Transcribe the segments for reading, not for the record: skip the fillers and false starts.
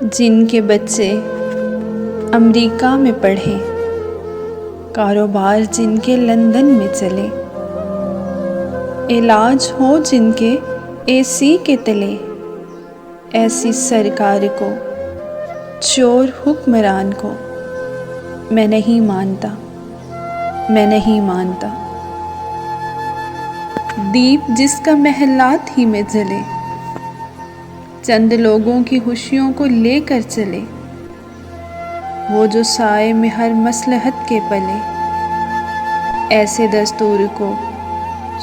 जिनके बच्चे अमेरिका में पढ़े, कारोबार जिनके लंदन में चले, इलाज हो जिनके एसी के तले, ऐसी सरकार को, चोर हुक्मरान को मैं नहीं मानता, मैं नहीं मानता। दीप जिसका महलात ही में जले, चंद लोगों की खुशियों को लेकर चले, वो जो साए में हर मसलहत के पले, ऐसे दस्तूर को,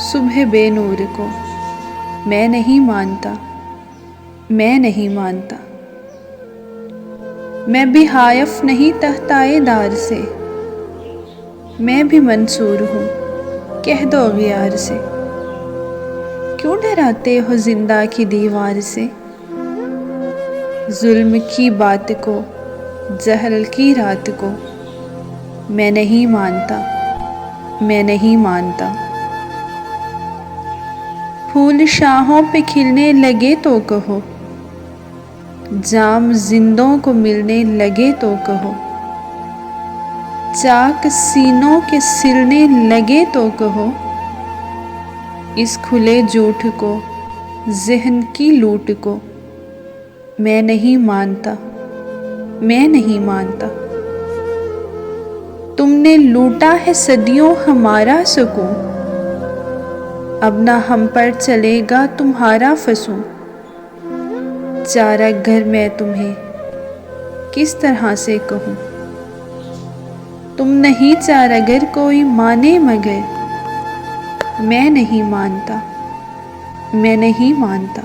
सुबह बेनूर को मैं नहीं मानता, मैं नहीं मानता। मैं भी हायफ नहीं तख्ताएदार से, मैं भी मंसूर हूँ, कह दो गियार से। क्यों डराते हो जिंदा की दीवार से? जुल्म की बात को, जहल की रात को मैं नहीं मानता, मैं नहीं मानता। फूल शाहों पे खिलने लगे तो कहो, जाम जिंदों को मिलने लगे तो कहो, चाक सीनों के सिलने लगे तो कहो, इस खुले झूठ को, ज़हन की लूट को मैं नहीं मानता, मैं नहीं मानता। तुमने लूटा है सदियों हमारा सुकून, अब ना हम पर चलेगा तुम्हारा फसूं। चारा घर मैं तुम्हें किस तरह से कहूँ, तुम नहीं चारागर कोई माने मगर मैं नहीं मानता, मैं नहीं मानता।